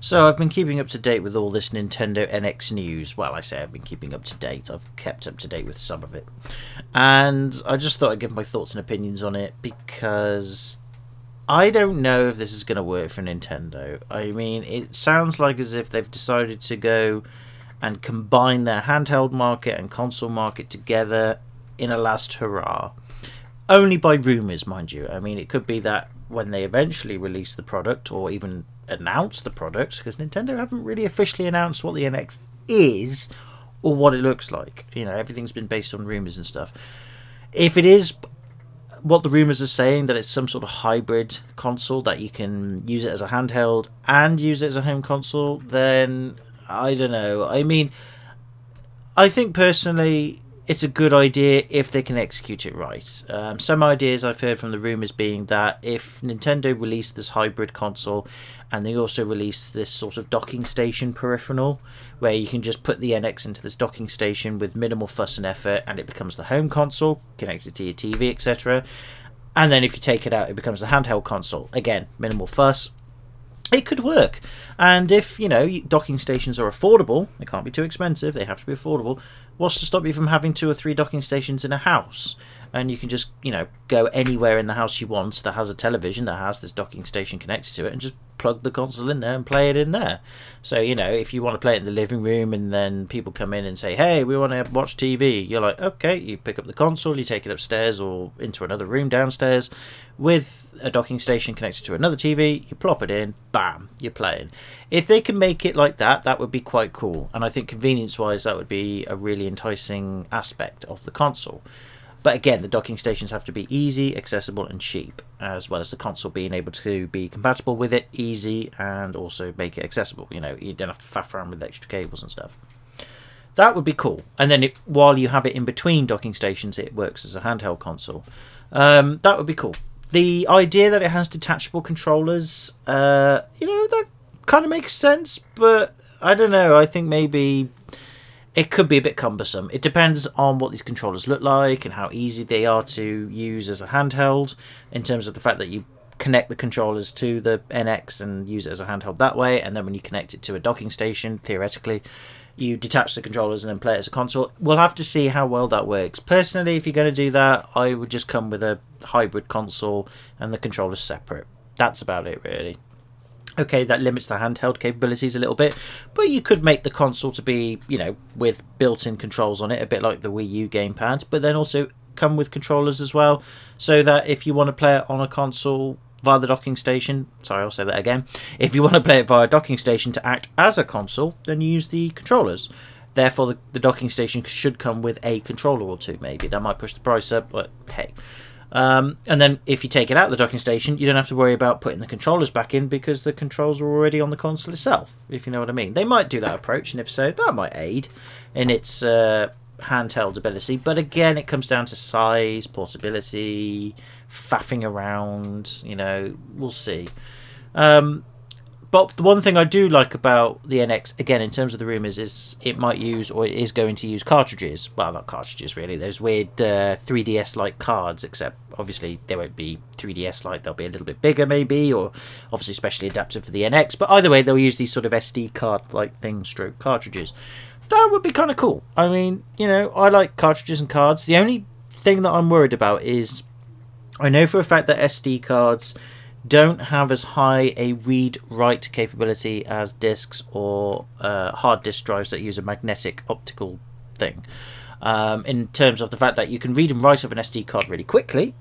So I've been keeping up to date with all this Nintendo NX news. Well, I say I've been keeping up to date. I've kept up to date with some of it. And I just thought I'd give my thoughts and opinions on it because I don't know if this is going to work for Nintendo. I mean, it sounds like as if they've decided to go and combine their handheld market and console market together in a last hurrah. Only by rumours, mind you. I mean, it could be that when they eventually release the product or even announce the product, because Nintendo haven't really officially announced what the NX is or what it looks like. You know, everything's been based on rumours and stuff. If it is what the rumours are saying, that it's some sort of hybrid console that you can use it as a handheld and use it as a home console, then I don't know. I mean, I think personally it's a good idea if they can execute it right. Some ideas I've heard from the rumours being that if Nintendo released this hybrid console and they also released this sort of docking station peripheral where you can just put the NX into this docking station with minimal fuss and effort and it becomes the home console, connected to your TV, etc. And then if you take it out, it becomes the handheld console. Again, minimal fuss. It could work. And if, you know, docking stations are affordable, they can't be too expensive, they have to be affordable, what's to stop you from having 2 or 3 docking stations in a house? And you can just, you know, go anywhere in the house you want that has a television that has this docking station connected to it and just plug the console in there and play it in there. So, you know, if you want to play it in the living room and then people come in and say, hey, we want to watch TV, you're like, okay, you pick up the console, you take it upstairs or into another room downstairs with a docking station connected to another TV, you plop it in, bam, you're playing. If they can make it like that, that would be quite cool. And I think convenience-wise, that would be a really enticing aspect of the console. But again, the docking stations have to be easy, accessible and cheap, as well as the console being able to be compatible with it, easy, and also make it accessible. You know, you don't have to faff around with extra cables and stuff. That would be cool. And then while you have it in between docking stations, it works as a handheld console. That would be cool. The idea that it has detachable controllers, you know, that kind of makes sense, but I don't know. I think maybe it could be a bit cumbersome. It depends on what these controllers look like and how easy they are to use as a handheld, in terms of the fact that you connect the controllers to the NX and use it as a handheld that way, and then when you connect it to a docking station, theoretically, you detach the controllers and then play it as a console. We'll have to see how well that works. Personally, if you're going to do that, I would just come with a hybrid console and the controllers separate. That's about it, really. Okay, that limits the handheld capabilities a little bit, but you could make the console to be, you know, with built-in controls on it, a bit like the Wii U gamepad, but then also come with controllers as well, so that if you want to play it on a console via the docking station, sorry, I'll say that again, if you want to play it via a docking station to act as a console, then you use the controllers. Therefore, the docking station should come with a controller or two, maybe. That might push the price up, but hey. And then if you take it out of the docking station, you don't have to worry about putting the controllers back in because the controls are already on the console itself, if you know what I mean. They might do that approach, and if so, that might aid in its handheld ability. But again, it comes down to size, portability, faffing around, you know, we'll see. But the one thing I do like about the NX, again, in terms of the rumours, is it might use, or it is going to use cartridges. Well, not cartridges, really. Those weird 3DS-like cards, except obviously they won't be 3DS-like. They'll be a little bit bigger, maybe, or obviously specially adapted for the NX. But either way, they'll use these sort of SD card-like things, stroke cartridges. That would be kind of cool. I mean, you know, I like cartridges and cards. The only thing that I'm worried about is I know for a fact that SD cards don't have as high a read-write capability as discs or hard disk drives that use a magnetic optical thing, in terms of the fact that you can read and write off an SD card really quickly,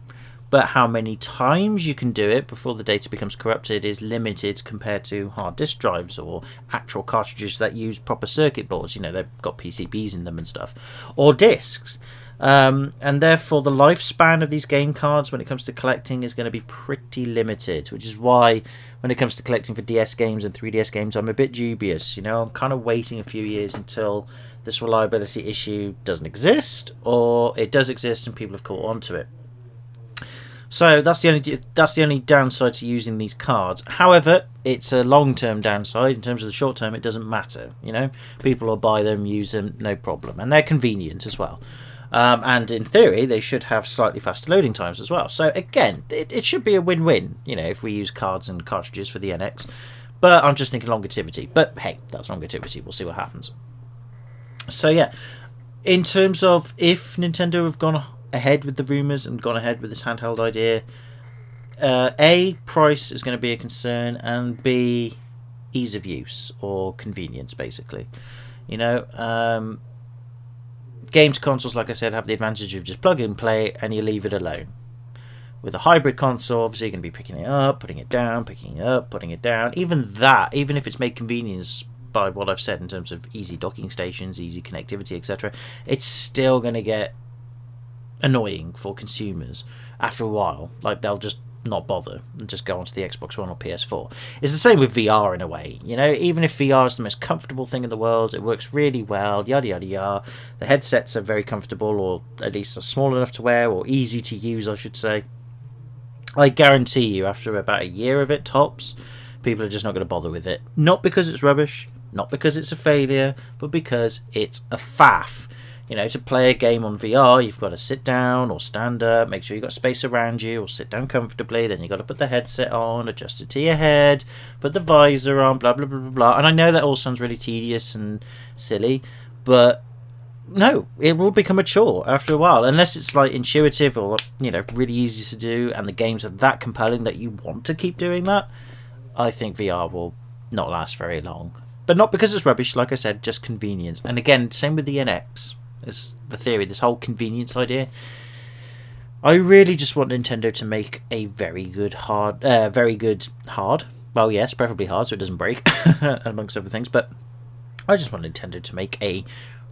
but how many times you can do it before the data becomes corrupted is limited compared to hard disk drives or actual cartridges that use proper circuit boards. You know, they've got PCBs in them and stuff, or discs. And therefore the lifespan of these game cards when it comes to collecting is going to be pretty limited, which is why when it comes to collecting for DS games and 3DS games, I'm a bit dubious. You know, I'm kind of waiting a few years until this reliability issue doesn't exist, or it does exist and people have caught on to it. So that's the only downside to using these cards. However, it's a long-term downside. In terms of the short term, it doesn't matter. You know, people will buy them, use them, no problem, and they're convenient as well. And in theory, they should have slightly faster loading times as well. So again, it should be a win-win, you know, if we use cards and cartridges for the NX. But I'm just thinking longevity. But hey, that's longevity. We'll see what happens. So yeah, in terms of if Nintendo have gone ahead with the rumours and gone ahead with this handheld idea, A, price is going to be a concern, and B, ease of use or convenience, basically. Games consoles, like I said, have the advantage of just plug and play and you leave it alone. With a hybrid console, obviously you're going to be picking it up, putting it down, picking it up, putting it down. Even if it's made convenience by what I've said in terms of easy docking stations, easy connectivity, etc., it's still going to get annoying for consumers after a while. Like, they'll just not bother and just go onto the Xbox One or PS4. It's the same with VR in a way. Even if VR is the most comfortable thing in the world, it works really well, yada yada yada. The headsets are very comfortable, or at least are small enough to wear, or easy to use, I should say. I guarantee you, after about a year of it tops, people are just not going to bother with it. Not because it's rubbish, not because it's a failure, but because it's a faff. To play a game on VR, you've got to sit down or stand up, make sure you've got space around you, or sit down comfortably. Then you've got to put the headset on, adjust it to your head, put the visor on, blah, blah, blah, blah, blah. And I know that all sounds really tedious and silly, but no, it will become a chore after a while, unless it's like intuitive or really easy to do, and the games are that compelling that you want to keep doing that. I think VR will not last very long, but not because it's rubbish, like I said, just convenience. And again, same with the NX. It's the theory, this whole convenience idea. I really just want Nintendo to make a very good hard. Well, yes, preferably hard, so it doesn't break, amongst other things. But I just want Nintendo to make a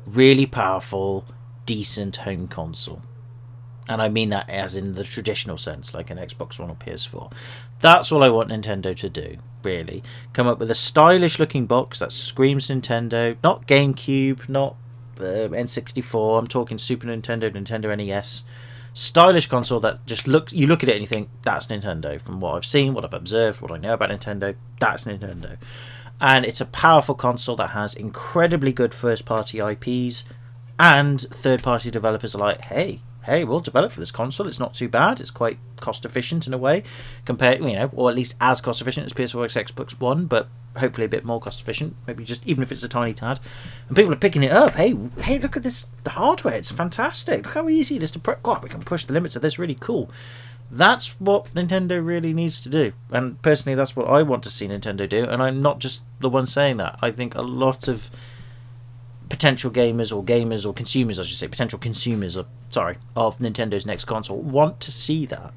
really powerful, decent home console. And I mean that as in the traditional sense, like an Xbox One or PS4. That's all I want Nintendo to do, really. Come up with a stylish looking box that screams Nintendo, not GameCube, not the N64, I'm talking Super Nintendo, Nintendo NES. Stylish console that just you look at it and you think, that's Nintendo. From what I've seen, what I've observed, what I know about Nintendo, that's Nintendo. And it's a powerful console that has incredibly good first-party IPs, and third-party developers are like, hey, we'll develop for this console. It's not too bad. It's quite cost-efficient in a way, compared, or at least as cost-efficient as PS4 or Xbox One, but hopefully a bit more cost-efficient. Maybe just even if it's a tiny tad. And people are picking it up. Hey, look at this. The hardware. It's fantastic. Look how easy it is to God, we can push the limits of this. Really cool. That's what Nintendo really needs to do. And personally, that's what I want to see Nintendo do. And I'm not just the one saying that. I think a lot of potential gamers or consumers, I should say, potential consumers of Nintendo's next console want to see that.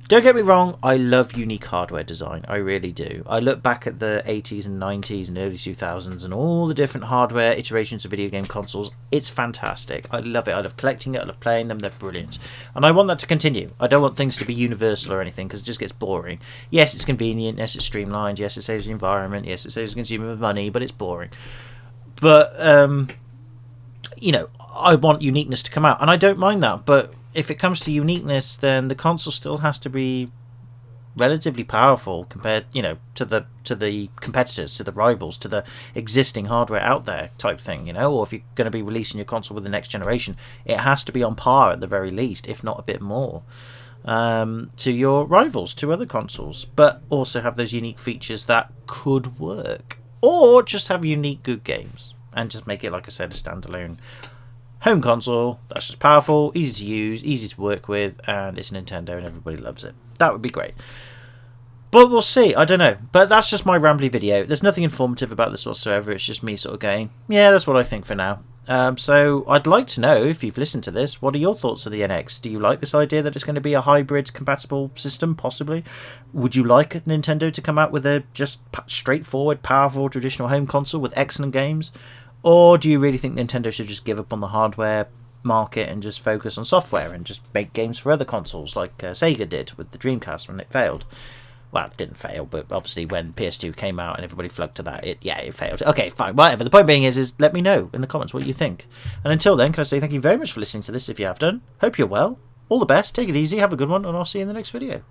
Don't get me wrong, I love unique hardware design. I really do. I look back at the 80s and 90s and early 2000s and all the different hardware iterations of video game consoles. It's fantastic. I love it. I love collecting it. I love playing them. They're brilliant. And I want that to continue. I don't want things to be universal or anything, because it just gets boring. Yes, it's convenient. Yes, it's streamlined. Yes, it saves the environment. Yes, it saves the consumer money, but it's boring. But, I want uniqueness to come out. And I don't mind that, but if it comes to uniqueness, then the console still has to be relatively powerful compared, to the competitors, to the rivals, to the existing hardware out there type thing, or if you're going to be releasing your console with the next generation, it has to be on par at the very least, if not a bit more, to your rivals, to other consoles, but also have those unique features that could work, or just have unique good games and just make it, like I said, a standalone home console that's just powerful, easy to use, easy to work with, and it's Nintendo and everybody loves it. That would be great. But we'll see. I don't know. But that's just my rambly video. There's nothing informative about this whatsoever. It's just me sort of going, yeah, that's what I think for now. So I'd like to know, if you've listened to this, what are your thoughts of the NX? Do you like this idea that it's going to be a hybrid compatible system, possibly? Would you like Nintendo to come out with a just straightforward, powerful, traditional home console with excellent games? Or do you really think Nintendo should just give up on the hardware market and just focus on software and just make games for other consoles like Sega did with the Dreamcast when it failed? Well, it didn't fail, but obviously when PS2 came out and everybody flocked to that, it failed. Okay, fine, whatever. The point being is let me know in the comments what you think. And until then, can I say thank you very much for listening to this if you have done. Hope you're well. All the best. Take it easy. Have a good one, and I'll see you in the next video.